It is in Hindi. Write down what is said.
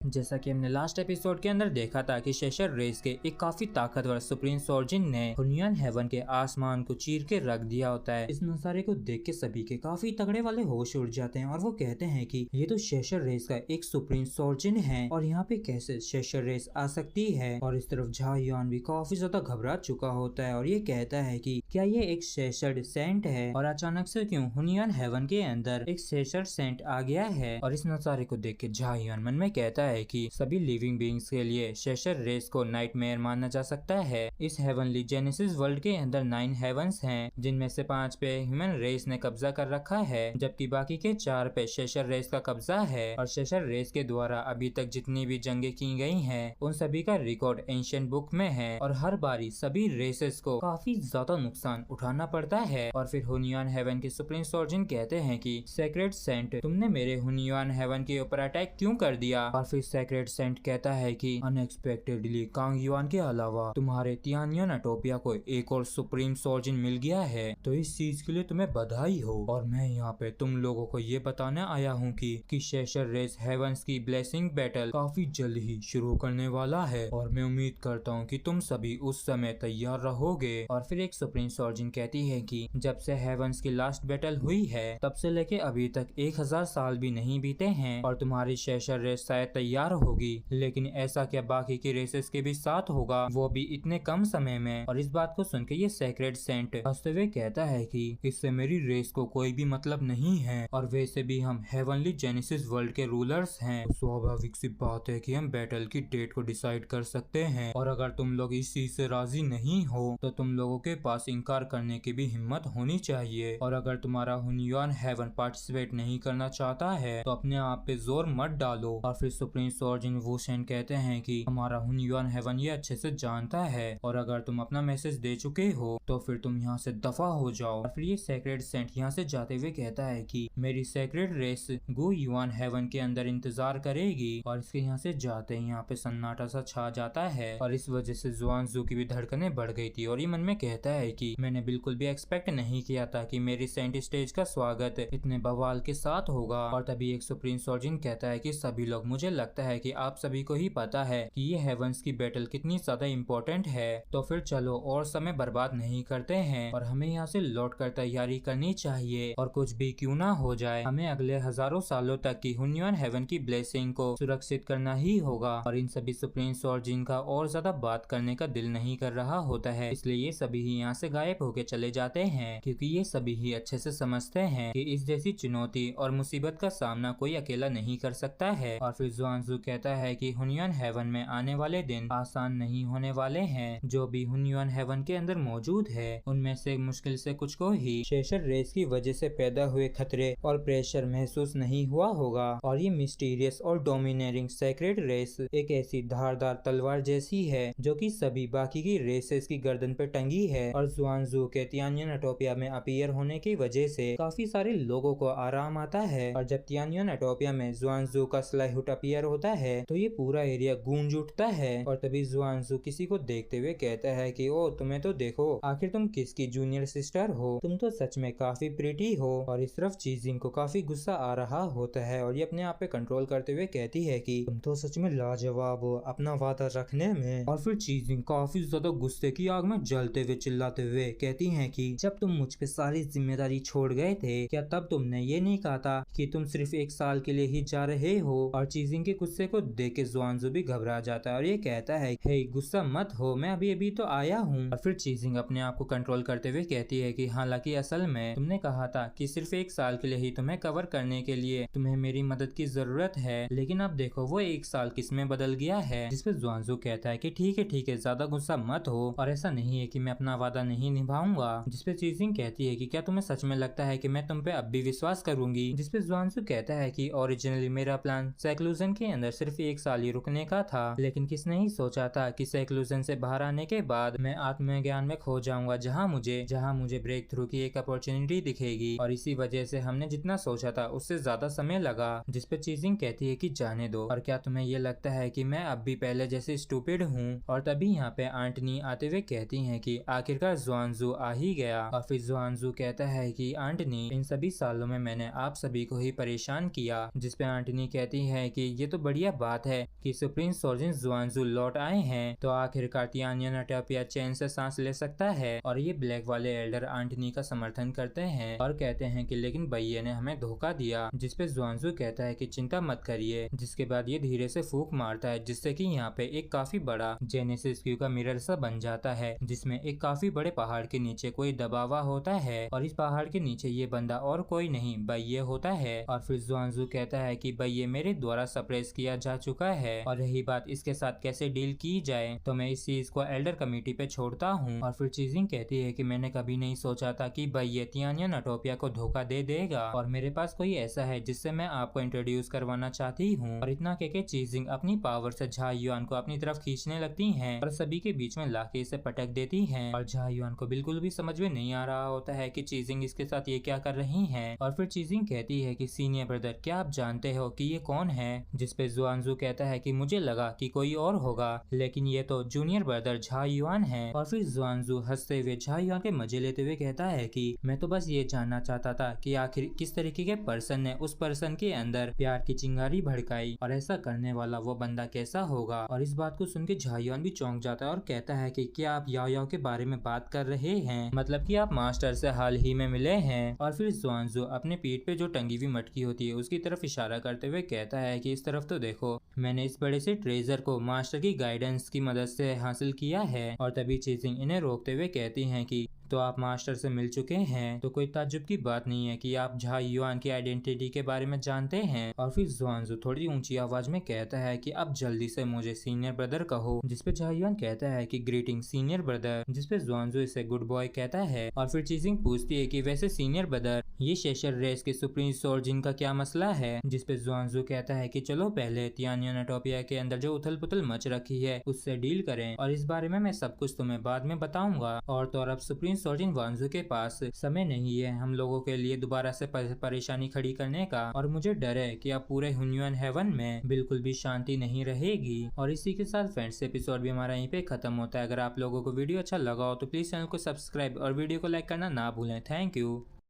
जैसा कि हमने लास्ट एपिसोड के अंदर देखा था कि शेषर रेस के एक काफी ताकतवर सुप्रीम सोर्जिन ने हुनियन हेवन के आसमान को चीर के रख दिया होता है। इस नजारे को देख के सभी के काफी तगड़े वाले होश उड़ जाते हैं और वो कहते हैं कि ये तो शेषर रेस का एक सुप्रीम सोर्जिन है और यहाँ पे कैसे शेषर रेस आ सकती है। और इस तरफ झा युआन भी काफी ज्यादा घबरा चुका होता है और ये कहता है कि क्या ये एक शेषर सेंट है और अचानक से क्यों हुनियन हेवन के अंदर एक शेषर सेंट आ गया है। और इस नजारे को देख के झा युआन मन में कहता है कि सभी लिविंग बीइंग्स के लिए शेषर रेस को नाइटमेयर माना जा सकता है। इस हेवनली जेनेसिस वर्ल्ड के अंदर 9 हेवंस हैं, जिनमें से 5 पे ह्यूमन रेस ने कब्जा कर रखा है, जबकि बाकी के 4 पे शेषर रेस का कब्जा है। और शेषर रेस के द्वारा अभी तक जितनी भी जंगें की गई हैं, उन सभी का रिकॉर्ड एंशिएंट बुक में है और हर बारी सभी रेसेस को काफी ज्यादा नुकसान उठाना पड़ता है। और फिर हुनियन हेवन के सुप्रीम सोर्जिन कहते हैं कि सेक्रेड सेंट, तुमने मेरे हुनियन हेवन के ऊपर अटैक क्यों कर दिया। और फिर सेक्रेड सेंट कहता है कि अनएक्सपेक्टेडली कांग युआन के अलावा तुम्हारे तियानियन एटोपिया को एक और सुप्रीम सोर्जिन मिल गया है, तो इस चीज के लिए तुम्हें बधाई हो। और मैं यहाँ पे तुम लोगों को ये बताने आया हूँ कि शेषर रेस हेवंस की ब्लेसिंग बैटल काफी जल्द ही शुरू करने वाला है और मैं उम्मीद करता हूँ कि तुम सभी उस समय तैयार रहोगे। और फिर एक सुप्रीम सोर्जिन कहती है कि जब से हेवंस की लास्ट बैटल हुई है तब से लेके अभी तक 1000 साल भी नहीं बीते हैं और तुम्हारी शेषर रेस शायद तैयार होगी, लेकिन ऐसा क्या बाकी की रेसेस के भी साथ होगा, वो भी इतने कम समय में। और इस बात को सुन के ये सेक्रेड सेंट हंसते हुए कहता है कि इससे मेरी रेस को कोई भी मतलब नहीं है और वैसे भी हम हेवनली जेनेसिस वर्ल्ड के रूलर्स हैं, तो स्वाभाविक सी बात है कि हम बैटल की डेट को डिसाइड कर सकते हैं। और अगर तुम लोग इस चीज से राजी नहीं हो तो तुम लोगों के पास इनकार करने की भी हिम्मत होनी चाहिए। और अगर तुम्हारा हुनियन हेवन पार्टिसिपेट नहीं करना चाहता है तो अपने आप पे जोर मत डालो। और फिर सुप्रीम सोर्जिन वुशेन कहते हैं कि हमारा हुनियन हेवन ये अच्छे से जानता है और अगर तुम अपना मैसेज दे चुके हो तो फिर तुम यहाँ से दफा हो जाओ। और फिर ये सेक्रेड सेंट यहाँ से जाते हुए कहता है कि मेरी सेक्रेड रेस गो युआन हेवन के अंदर इंतजार करेगी। और इसके यहाँ से जाते ही यहाँ पे सन्नाटा सा छा जाता है और इस वजह से जुआनजू की भी धड़कनें बढ़ गई थी और ये मन में कहता है कि मैंने बिल्कुल भी एक्सपेक्ट नहीं किया था कि मेरी सेंट स्टेज का स्वागत इतने बवाल के साथ होगा। और तभी एक सुप्रीम सोर्जिन कहता है कि सभी लोग, मुझे लगता है कि आप सभी को ही पता है कि ये हेवंस की बैटल कितनी ज्यादा इम्पोर्टेंट है, तो फिर चलो और समय बर्बाद नहीं करते हैं और हमें यहाँ से लौट कर तैयारी करनी चाहिए। और कुछ भी क्यों ना हो जाए, हमें अगले हजारों सालों तक की हुनियन हेवन की ब्लेसिंग को सुरक्षित करना ही होगा। और इन सभी सुप्रीम सोर्जिन का और ज्यादा बात करने का दिल नहीं कर रहा होता है, इसलिए ये सभी ही यहाँ से गायब होके चले जाते हैं, क्योंकि ये सभी ही अच्छे से समझते हैं कि इस जैसी चुनौती और मुसीबत का सामना कोई अकेला नहीं कर सकता है। और फिर जुआनजू कहता है कि हुनियन हेवन में आने वाले दिन आसान नहीं होने वाले हैं। जो भी हुनियन हेवन के अंदर मौजूद है उनमें से मुश्किल से कुछ को ही शेषर रेस की वजह से पैदा हुए खतरे और प्रेशर महसूस नहीं हुआ होगा। और ये मिस्टीरियस और डोमिनेटिंग सेक्रेड रेस एक ऐसी धारदार तलवार जैसी है जो कि सभी बाकी की रेसेस की गर्दन पे टंगी है। और जुआनजू के तियानियन एटोपिया में अपीयर होने की वजह से काफी सारे लोगों को आराम आता है और जब तियानियन एटोपिया में जुआनजू का स्लाइहुट अपीयर होता है तो ये पूरा एरिया गूंज उठता है। और तभी जुआनजू किसी को देखते हुए कहता है कि ओ तुम्हें तो देखो, आखिर तुम किसकी जूनियर सिस्टर हो, तुम तो सच में काफी प्रिटी हो। और इस तरफ चीजिंग को काफी गुस्सा आ रहा होता है और ये अपने आप पे कंट्रोल करते हुए कहती है कि तुम तो सच में लाजवाब हो अपना वादा रखने में। और फिर चीजिंग काफी ज्यादा गुस्से की आग में जलते हुए चिल्लाते हुए कहती है कि जब तुम मुझ पे सारी जिम्मेदारी छोड़ गए थे, क्या तब तुमने ये नहीं कहा था कि तुम सिर्फ 1 साल के लिए ही जा रहे हो। और चीजिंग के गुस्से को देख के जुआनजू भी घबरा जाता है और ये कहता है हे गुस्सा मत हो, मैं अभी तो आया हूँ। और फिर चीजिंग अपने आप को कंट्रोल करते हुए कहती है कि हालांकि असल में तुमने कहा था कि सिर्फ 1 साल के लिए ही तुम्हें कवर करने के लिए तुम्हें मेरी मदद की जरूरत है, लेकिन अब देखो वो 1 साल किसमें बदल गया है। जिसपे जुआनजू कहता है कि ठीक है ज्यादा गुस्सा मत हो और ऐसा नहीं है कि मैं अपना वादा नहीं निभाऊंगा। जिसपे चीजिंग कहती है कि क्या तुम्हें सच में लगता है कि मैं तुम पे अब भी विश्वास करूंगी। जिसपे जुआनजू कहता है कि ओरिजिनली मेरा प्लान सेक्लूजन के अंदर सिर्फ 1 साल ही रुकने का था, लेकिन किसने ही सोचा था कि सेक्लूजन से बाहर आने के बाद मैं आत्मज्ञान में खो जाऊंगा, जहाँ मुझे ब्रेक थ्रू की एक अपॉर्चुनिटी दिखेगी। और इसी वजह से हमने जितना सोचा था उससे ज्यादा समय लगा। जिसपे चीजिंग कहती है कि जाने दो, और क्या तुम्हें ये लगता है कि मैं अब भी पहले जैसे स्टूपिड हूँ। और तभी यहाँ पे आंटनी आते हुए कहती है कि आखिरकार जुआनजू आ ही गया। और फिर जुआनजू कहता है कि आंटनी, इन सभी सालों में मैंने आप सभी को ही परेशान किया। जिसपे आंटनी कहती है कि ये तो बढ़िया बात है कि सुप्रीम सोल्जर जुआनजू लौट आए हैं, तो आखिरकार तियानिया नटोपिया चैन से सांस ले सकता है। और ये ब्लैक वाले एल्डर आंटनी का समर्थन करते हैं और कहते हैं कि लेकिन भैया ने हमें धोखा दिया, जिसपे जुआनजू कहता है कि चिंता मत करिए। जिसके बाद ये धीरे से फूंक मारता है, जिससे कि यहाँ पे एक काफी बड़ा जेनेसिस क्यू का मिरर सा बन जाता है, जिसमें एक काफी बड़े पहाड़ के नीचे कोई दबावा होता है और इस पहाड़ के नीचे ये बंदा और कोई नहीं भैया होता है। और फिर जुआनजू कहता है कि भैया मेरे द्वारा सप्रेस किया जा चुका है और रही बात इसके साथ कैसे डील की जाए, तो मैं इस चीज को एल्डर कमेटी पे छोड़ता हूँ। और फिर चीजिंग कहती है कि मैंने कभी नहीं सोचा था कि भैया तियानिया नटोपिया को धोखा दे देगा और मेरे पास कोई ऐसा है जिससे मैं आपको इंट्रोड्यूस करवाना चाहती हूँ। और इतना कह के चीजिंग अपनी पावर से झा युआन को अपनी तरफ खींचने लगती हैं और सभी के बीच में लाके इसे पटक देती हैं। और झा युआन को बिल्कुल भी समझ में नहीं आ रहा होता है कि चीजिंग इसके साथ ये क्या कर रही हैं। और फिर चीजिंग कहती है कि सीनियर ब्रदर क्या आप जानते हो कि ये कौन है, जिसपे जुआनजू कहता है कि मुझे लगा कि कोई और होगा, लेकिन ये तो जूनियर ब्रदर झा युआन है। और फिर जुआनजू हंसते हुए झा युआन के मजे लेते हुए कहता है कि मैं तो बस ये जानना चाहता था कि आखिर किस तरीके के पर्सन ने उस पर्सन के अंदर प्यार की चिंगारी भड़काई और ऐसा करने वाला वो बंदा कैसा होगा। और इस बात को सुन के झा युआन भी चौंक जाता है और कहता है कि क्या आप याओ याओ के बारे में बात कर रहे हैं, मतलब कि आप मास्टर से हाल ही में मिले हैं। और फिर जुआनजू अपने पीठ पे जो टंगी हुई मटकी होती है उसकी तरफ इशारा करते हुए कहता है कि इस तरफ तो देखो, मैंने इस बड़े से ट्रेजर को मास्टर की गाइडेंस की मदद से हासिल किया है। और तभी चीजिंग इन्हें रोकते हुए कहती हैं कि तो आप मास्टर से मिल चुके हैं, तो कोई ताज्जुब की बात नहीं है कि आप झा युआन की आइडेंटिटी के बारे में जानते हैं। और फिर जुआनजू थोड़ी ऊंची आवाज में कहता है कि अब जल्दी से मुझे सीनियर ब्रदर कहो, जिसपे झा युआन कहता है कि ग्रीटिंग सीनियर ब्रदर, जिसपे जुआनजू इसे गुड बॉय कहता है। और फिर चीजिंग पूछती है कि वैसे सीनियर ब्रदर ये शेषर रेस के सुप्रीम सोल्जर का क्या मसला है, जिसपे जुआनजू कहता है कि चलो पहले तियानिया नटोपिया के अंदर जो उथल पुथल मच रखी है उससे डील करें और इस बारे में मैं सब कुछ तुम्हें बाद में बताऊंगा। और तो अब सुप्रीम सोल्जर वांजू के पास समय नहीं है हम लोगों के लिए दोबारा से परेशानी खड़ी करने का, और मुझे डर है कि अब पूरे हुन्युन हेवन में बिल्कुल भी शांति नहीं रहेगी। और इसी के साथ फ्रेंड्स एपिसोड भी हमारा यहीं पे खत्म होता है। अगर आप लोगों को वीडियो अच्छा लगा हो तो प्लीज चैनल को सब्सक्राइब और वीडियो को लाइक करना ना भूलें। Thank you.